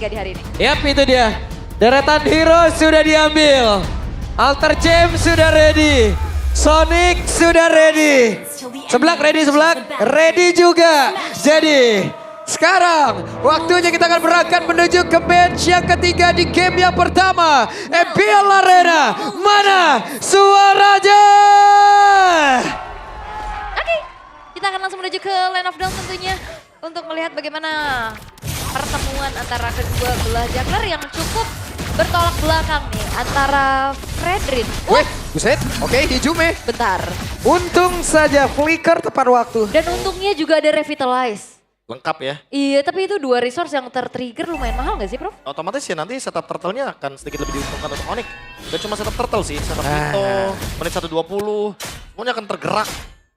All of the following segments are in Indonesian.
di hari ini. Yap, itu dia. Deretan hero sudah diambil. Alter James sudah ready. Sonic sudah ready. Seblak ready juga. Jadi sekarang waktunya kita akan berangkat menuju ke match yang ketiga di game yang pertama. MPL Arena. Mana suaranya? Oke, kita akan langsung menuju ke Land of Dawn tentunya. Untuk melihat bagaimana pertemuan antara kedua belah jungler yang cukup bertolak belakang nih. Antara Fredrin. Wih, buset. Oke, Hijume. Bentar. Untung saja flicker tepat waktu. Dan untungnya juga ada Revitalize. Lengkap ya. Iya, tapi itu 2 resource yang tertrigger lumayan mahal gak sih, Prof? Otomatis ya nanti setup turtle-nya akan sedikit lebih diuntungkan untuk Onyx. Gak cuma setup turtle sih, setup Vito, menit 120. Semuanya akan tergerak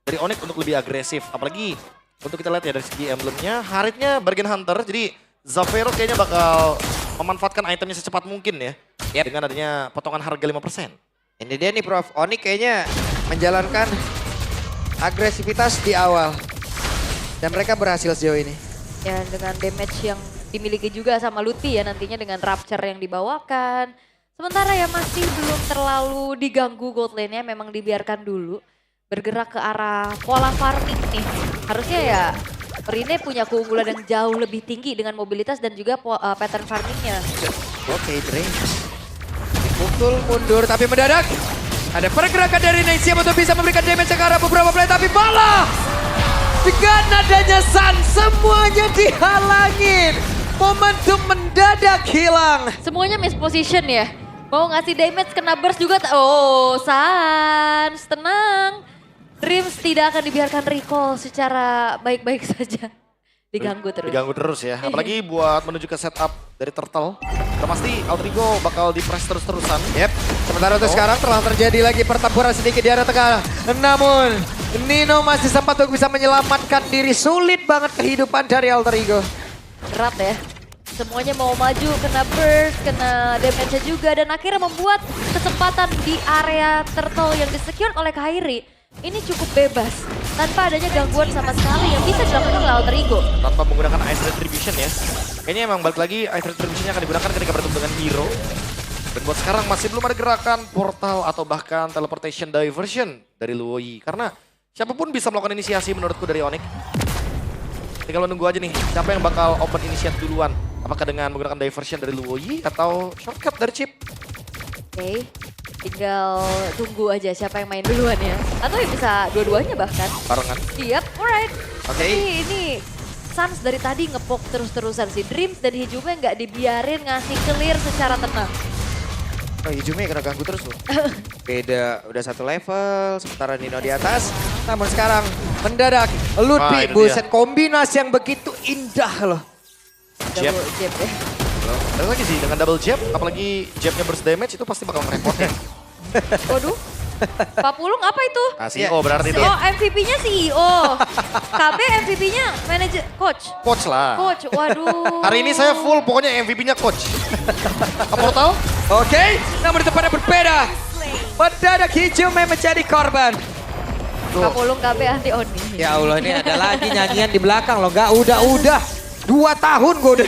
dari Onyx untuk lebih agresif. Apalagi untuk kita lihat ya dari segi emblemnya, Haritnya Bargain Hunter. Jadi Zafero kayaknya bakal memanfaatkan itemnya secepat mungkin ya. Dengan adanya potongan harga 5%. Ini dia nih Prof, Onyx kayaknya menjalankan agresivitas di awal. Dan mereka berhasil sejauh ini. Ya, dengan damage yang dimiliki juga sama Luti ya nantinya dengan Rapture yang dibawakan. Sementara ya masih belum terlalu diganggu gold lane-nya, memang dibiarkan dulu. Bergerak ke arah pola farming nih. Harusnya ya Rine punya keunggulan yang jauh lebih tinggi dengan mobilitas dan juga pattern farmingnya. Oke, Dre. Dipukul mundur tapi mendadak. Ada pergerakan dari Nate siap untuk bisa memberikan damage ke arah beberapa player tapi malah dengan adanya Sun semuanya dihalangin. Momentum mendadak hilang. Semuanya misposition ya. Mau ngasih damage kena burst juga. Oh, Sans, tenang. Dreams tidak akan dibiarkan recall secara baik-baik saja. Diganggu terus. Diganggu terus ya. Apalagi buat menuju ke setup dari Turtle. Udah pasti Outrigo bakal di-press terus-terusan. Yep. Sementara untuk sekarang telah terjadi lagi pertempuran sedikit di area tengah. Namun Nino masih sempat untuk bisa menyelamatkan diri. Sulit banget kehidupan dari Alter Ego. Berat ya. Semuanya mau maju, kena burst, kena damage juga. Dan akhirnya membuat kesempatan di area turtle yang disecure oleh Kairi. Ini cukup bebas. Tanpa adanya gangguan sama sekali yang bisa dilakukan oleh Alter Ego. Tanpa menggunakan Ice Retribution ya. Kayaknya emang balik lagi Ice Retribution akan digunakan ketika bertemu dengan hero. Dan buat sekarang masih belum ada gerakan portal atau bahkan teleportation diversion dari Luoyi. Karena siapapun bisa melakukan inisiasi menurutku dari Onyx. Tinggal menunggu aja nih, siapa yang bakal open initiate duluan. Apakah dengan menggunakan diversion dari Luoyi atau shortcut dari Chip? Oke, tinggal tunggu aja siapa yang main duluan ya. Atau ya bisa dua-duanya bahkan. Barengan. Siap, alright. Oke. Tapi ini Sans dari tadi ngepok terus-terusan sih. Dreams dan Hijume nggak dibiarin ngasih clear secara tenang. Oh, Hijume kena ganggu terus loh. Beda, udah satu level, sementara Nino di atas. Namun sekarang mendadak Lutfi, itu buset kombinasi yang begitu indah loh. Jab. Double jab ya. Dan lagi sih dengan double jab, apalagi jabnya burst damage itu pasti bakal ngerepotin. Waduh, Pak Pulung apa itu? Nah, CEO berarti itu. Oh, MVP-nya CEO. KB MVP-nya manajer coach. Coach lah. Coach, waduh. Hari ini saya full pokoknya MVP-nya coach. Portal? Oke, namun di tempat yang berbeda. Mendadak Hijume menjadi korban. Pak Pulung KB anti Oni. Ya Allah, ini ada lagi nyanyian di belakang loh. Gak udah. 2 tahun gue udah.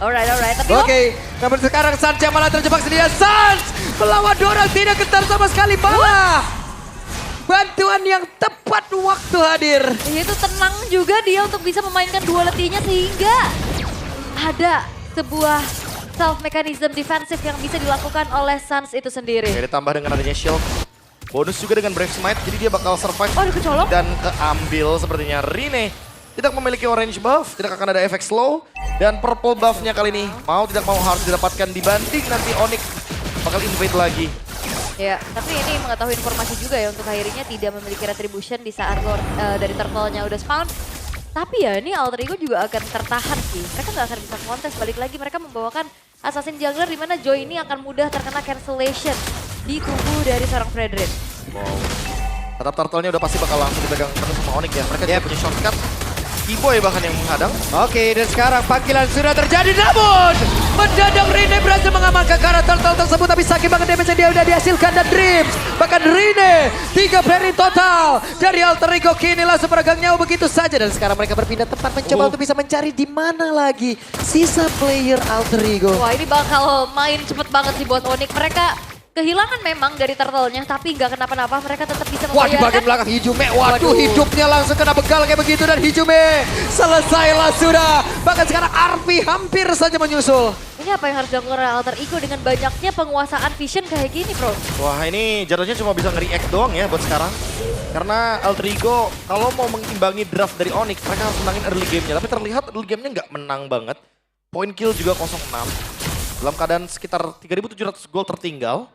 Alright. Tapi Oke, namun sekarang Sans yang malah terjebak sendirian. Sans melawan Dorang tidak gentar sama sekali. Malah bantuan yang tepat waktu hadir. itu tenang juga dia untuk bisa memainkan duality-nya sehingga ada sebuah self mechanism defensif yang bisa dilakukan oleh Sans itu sendiri. Ya, ditambah dengan adanya shield. Bonus juga dengan Brave Smite, jadi dia bakal survive. Oh, kecolok. Dan keambil sepertinya Rine. Tidak memiliki orange buff, tidak akan ada efek slow. Dan purple buff-nya kali ini mau tidak mau harus didapatkan dibanding nanti Onyx bakal invade lagi. Ya, tapi ini mengetahui informasi juga ya untuk akhirnya tidak memiliki retribution di saat Lord dari turtle-nya udah spawn. Tapi ya ini Alter Ego juga akan tertahan sih. Mereka nggak akan bisa kontes, balik lagi mereka membawakan Assassin Jungler di mana Joy ini akan mudah terkena cancellation di tubuh dari seorang Fredrin. Wow. Tetap turtle-nya udah pasti bakal langsung dipegang terus sama Onyx ya. Mereka juga punya shortcut. Kiboy bahkan yang menghadang. Oke, dan sekarang panggilan sudah terjadi, namun mendadak Rine berhasil mengamankan karakter tersebut, tapi sakit banget damage yang dia udah dihasilkan, dan Dreams bahkan Rine 3 player total dari Alter Ego kini langsung peregang nyawa begitu saja, dan sekarang mereka berpindah tempat mencoba untuk bisa mencari di mana lagi sisa player Alter Ego. Wah, ini bakal main cepet banget sih buat Onyx. Mereka kehilangan memang dari turtle-nya, tapi nggak kenapa-napa, mereka tetap bisa Wah, di bagian membayarkan. belakang Hijume, waduh, hidupnya langsung kena begal kayak begitu, dan Hijume selesailah sudah. Bahkan sekarang Arfi hampir saja menyusul. Ini apa yang harus dilakukan oleh Alter Ego dengan banyaknya penguasaan vision kayak gini, bro? Wah, ini jatuhnya cuma bisa nge-react doang ya buat sekarang. Karena Alter Ego kalau mau mengimbangi draft dari Onyx, mereka harus menangin early game-nya. Tapi terlihat early game-nya nggak menang banget. Point kill juga 0-6. Dalam keadaan sekitar 3.700 gold tertinggal.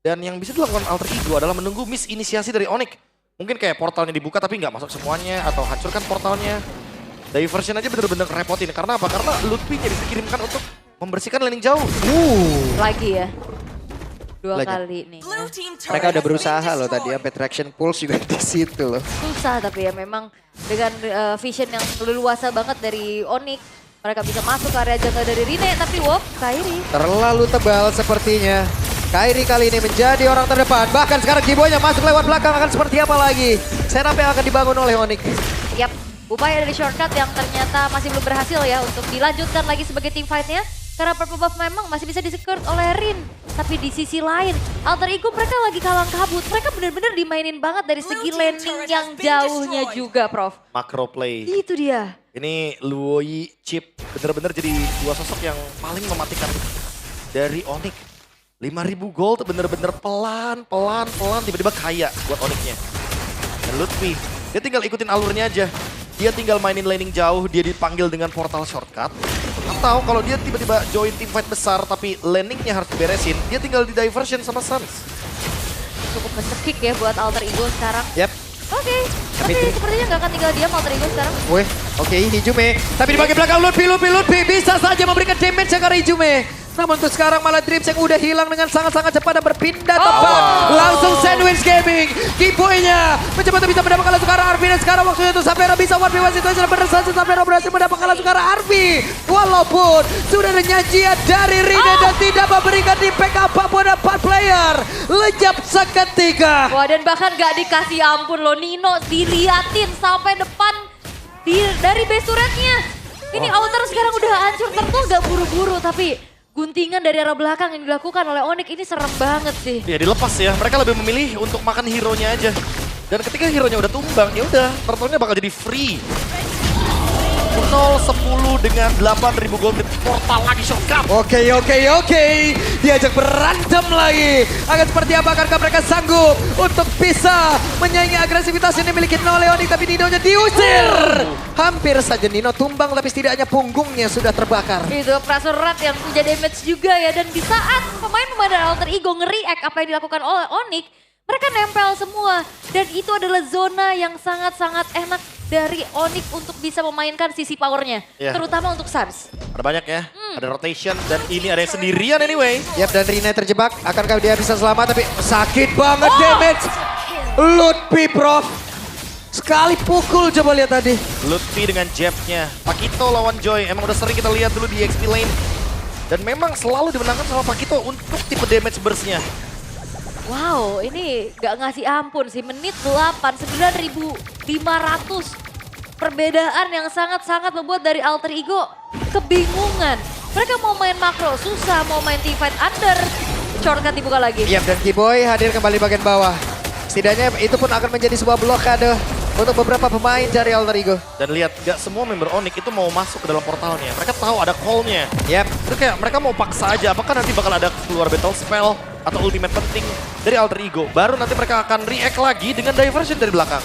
Dan yang bisa dilakukan Alter Ego adalah menunggu miss inisiasi dari Onyx. Mungkin kayak portalnya dibuka tapi nggak masuk semuanya, atau hancurkan portalnya. Diversion aja bener-bener repotin. Karena apa? Karena Lutfi-nya bisa kirimkan untuk membersihkan laning jauh. Lagi ya. Dua Lagi. kali nih. Mereka udah berusaha loh tadi, sampai traction pulse juga di situ loh. Susah tapi ya memang dengan vision yang leluasa banget dari Onyx. Mereka bisa masuk ke area jungle dari Rine, tapi Kairi. Terlalu tebal sepertinya. Kairi kali ini menjadi orang terdepan. Bahkan sekarang Kiboynya masuk lewat belakang, akan seperti apa lagi? Setup yang akan dibangun oleh Onyx. Yap, upaya dari shortcut yang ternyata masih belum berhasil ya untuk dilanjutkan lagi sebagai team fight-nya. Karena purple buff memang masih bisa di-secure oleh Rin. Tapi di sisi lain, Alter Ego mereka lagi kalang kabut. Mereka benar-benar dimainin banget dari segi landing yang jauhnya juga, Prof. Macro play. Itu dia. Ini Luoyi, Chip bener-bener jadi dua sosok yang paling mematikan dari Onyx. 5.000 gold bener-bener pelan tiba-tiba kaya buat Onyx-nya. Dan Lutfi, dia tinggal ikutin alurnya aja. Dia tinggal mainin laning jauh, dia dipanggil dengan portal shortcut. Atau kalau dia tiba-tiba join team fight besar tapi laningnya harus diberesin, dia tinggal di diversion sama Suns. Cukup mencekik ya buat Alter Ego sekarang. Yap. Oke, sepertinya nggak akan tinggal diam Alter Ego sekarang. Weh, oke, Hijume. Tapi di bagian belakang Lutfi bisa saja memberikan damage ke Hijume. Namun untuk sekarang malah Dreams yang udah hilang dengan sangat-sangat cepat dan berpindah tempat. Langsung sandwich gaming. Kiboynya mencoba untuk bisa mendapatkan langsung ke arah Arfi. Dan sekarang waktunya untuk Sapero bisa 1v1 situasi. Benar saja Sapero berhasil mendapatkan langsung ke arah Arfi. Walaupun sudah ada nyajian dari Rine dan tidak memberikan impact apapun 4 player. Lenyap seketika. Wah, dan bahkan gak dikasih ampun loh, Nino diliatin sampai depan dari base turretnya. Ini outer sekarang udah hancur, Turtle gak buru-buru tapi guntingan dari arah belakang yang dilakukan oleh Onyx ini serem banget sih. Ya dilepas ya, mereka lebih memilih untuk makan hero-nya aja. Dan ketika hero-nya udah tumbang, ya udah, Turtle-nya bakal jadi free. 0-10 dengan 8.000 gold di portal lagi shortcut. Oke. Diajak berantem lagi. Akan seperti apa? Akankah mereka sanggup untuk bisa menyaingi agresivitas yang dimiliki oleh Onyx? Tapi Nino-nya diusir. Hampir saja Nino tumbang, tapi setidaknya punggungnya sudah terbakar. Itu pressure rat yang punya damage juga ya. Dan di saat pemain-pemain dari Alter Ego nge-react apa yang dilakukan oleh Onyx, mereka nempel semua. Dan itu adalah zona yang sangat-sangat enak dari Onyx untuk bisa memainkan sisi powernya. Yeah. Terutama untuk Suns. Ada banyak ya, ada rotation dan ini ada yang sendirian anyway. Yap, dan Rina terjebak. Akankah dia bisa selamat? Tapi sakit banget damage. Lutfi, Prof. Sekali pukul, coba lihat tadi. Lutfi dengan jabnya. Pakito lawan Joy, emang udah sering kita lihat dulu di XP lane. Dan memang selalu dimenangkan sama Pakito untuk tipe damage burst-nya. Wow, ini gak ngasih ampun sih. Menit 8, 9.500. Perbedaan yang sangat-sangat membuat dari Alter Ego kebingungan. Mereka mau main makro susah, mau main team fight under. Shortcut dibuka lagi. Yap, dan Kiboy hadir kembali bagian bawah. Setidaknya itu pun akan menjadi sebuah blokade untuk beberapa pemain dari Alter Ego. Dan lihat, gak semua member Onyx itu mau masuk ke dalam portalnya. Mereka tahu ada call-nya. Yap. Itu kayak mereka mau paksa aja, apakah nanti bakal ada keluar battle spell atau ultimate penting dari Alter Ego. Baru nanti mereka akan react lagi dengan diversion dari belakang.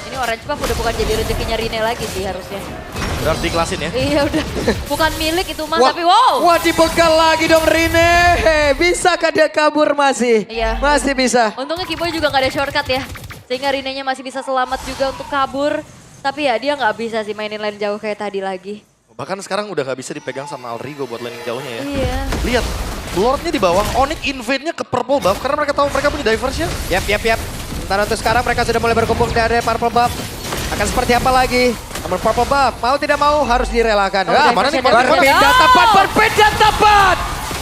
Ini orange buff udah bukan jadi rezekinya Rine lagi sih harusnya. Udah harus diklasin ya. Iya udah, bukan milik itu mah, tapi wow. Wah, dibegal lagi dong Rine. Bisakah dia kabur masih? Iya. Masih bisa. Untungnya Kiboy juga gak ada shortcut ya. Sehingga Rine-nya masih bisa selamat juga untuk kabur. Tapi ya dia gak bisa sih mainin lane jauh kayak tadi lagi. Bahkan sekarang udah gak bisa dipegang sama Alter Ego buat laning jauhnya ya. Iya. Lihat, Lordnya di bawah, Onyx invade-nya ke purple buff karena mereka tahu mereka punya diversion. Yap. Sementara untuk sekarang mereka sudah mulai berkumpul dari Purple Buff. Akan seperti apa lagi? Namun purple buff mau tidak mau harus direlakan. Oh, Mana nih? diversion dari Berpindah Rene. tepat, berpindah tepat.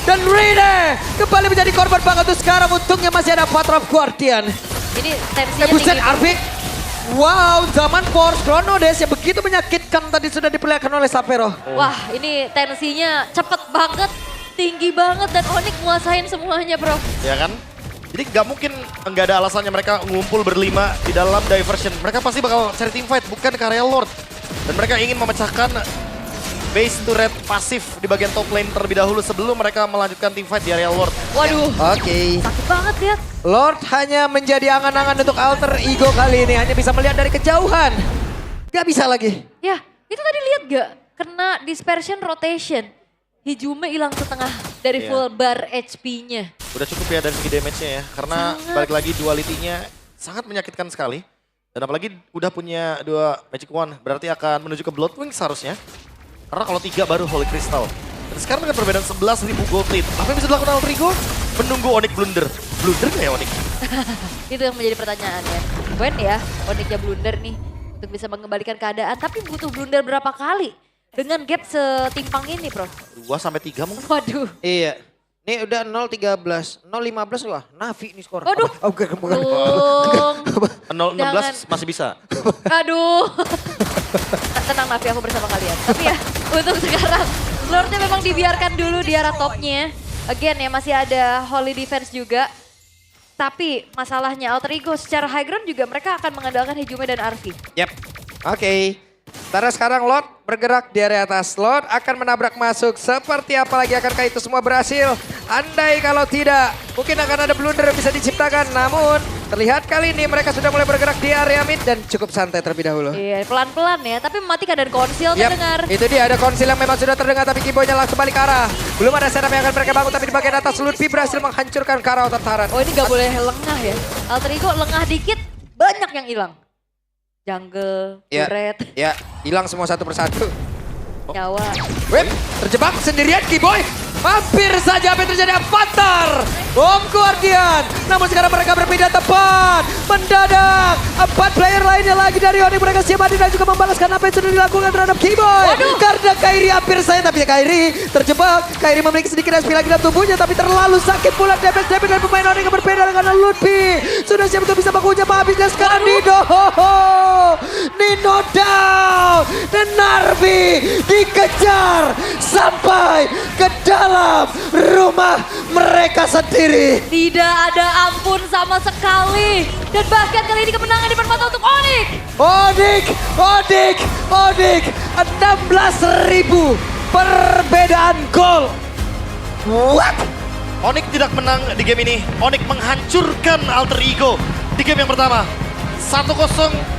Dan Rene kembali menjadi korban banget tuh sekarang. Untungnya masih ada Patrap Guardian. Ini tensinya Buset tinggi. Arfi. Wow, zaman Force Chrono Dash yang begitu menyakitkan tadi sudah diperlihatkan oleh Sapero. Wah, ini tensinya cepet banget, tinggi banget dan Onyx nguasain semuanya, bro. Ya kan? Jadi nggak mungkin nggak ada alasannya mereka ngumpul berlima di dalam diversion. Mereka pasti bakal cari team fight, bukan ke area Lord. Dan mereka ingin memecahkan base turret pasif di bagian top lane terlebih dahulu sebelum mereka melanjutkan team fight di area Lord. Waduh, Oke. sakit banget lihat. Lord hanya menjadi angan-angan untuk alter ego kali ini. Hanya bisa melihat dari kejauhan. Gak bisa lagi. Ya, itu tadi lihat gak? Kena dispersion rotation. Hijume hilang setengah dari Iya. full bar HP-nya. Udah cukup ya dari segi damage-nya ya. Karena Sangat. balik lagi duality-nya sangat menyakitkan sekali. Dan apalagi udah punya 2 Magic Wand. Berarti akan menuju ke Bloodwing seharusnya. Karena kalau 3 baru Holy Crystal. Dan sekarang dengan perbedaan 11.000 gold lead. Apa yang bisa dilakukan Alter Ego? Menunggu Onyx blunder. Blunder nggak ya Onyx? Itu yang menjadi pertanyaannya. When ya Onyxnya blunder nih untuk bisa mengembalikan keadaan. Tapi butuh blunder berapa kali? Dengan gap setimpang ini, Bro. 2-3 mungkin. Waduh. Iya. Ini udah 0-13. 0-15 wah. Navi nih skor. Waduh. Oh, bukan. Tung. 0-16 masih bisa. Aduh. Tenang Navi, aku bersama kalian. Tapi ya, untuk sekarang Lordnya memang dibiarkan dulu di arah topnya. Again ya, masih ada Holy Defense juga. Tapi masalahnya Alter Ego secara high ground juga mereka akan mengandalkan Hijume dan Arfi. Yap. Oke. Sementara sekarang Lord bergerak di area atas. Lord akan menabrak masuk. Seperti apa lagi akankah itu semua berhasil? Andai kalau tidak, mungkin akan ada blunder yang bisa diciptakan. Namun terlihat kali ini mereka sudah mulai bergerak di area mid dan cukup santai terlebih dahulu. Iya, pelan-pelan ya. Tapi mematikan dan konsil Yap, terdengar. itu dia ada konsil yang memang sudah terdengar tapi Kibonya langsung balik ke arah. Belum ada setup yang akan mereka bangun tapi di bagian atas Lutfi berhasil menghancurkan Karao tertaran. Oh ini gak boleh lengah ya. Alter Ego lengah dikit, banyak yang hilang. Jungle, Ya. turret, Ya, hilang semua satu persatu. nyawa. Whip, terjebak sendirian Kiboy. Hampir saja apa yang terjadi Avatar. Bom Guardian. Namun sekarang mereka berpindah tepat. Mendadak. 4 player lainnya lagi dari Onyx. Mereka siap hadir dan juga membalaskan apa yang sudah dilakukan terhadap Kiboy. Karena Kairi hampir saja. Tapi Kairi terjebak. Kairi memiliki sedikit SP lagi dalam tubuhnya. Tapi terlalu sakit pula damage dari pemain Onyx yang berbeda dengan Lutfi. Sudah siap untuk bisa bakunya habis. Dan sekarang Nino down. Dan Narvi dikejar sampai ke dalam rumah mereka sendiri. Tidak ada ampun sama sekali. Dan bahkan kali ini kemenangan di permata untuk Onyx. Odik, 16.000 perbedaan gol. What? Onyx tidak menang di game ini. Onyx menghancurkan Alter Ego di game yang pertama. 1-0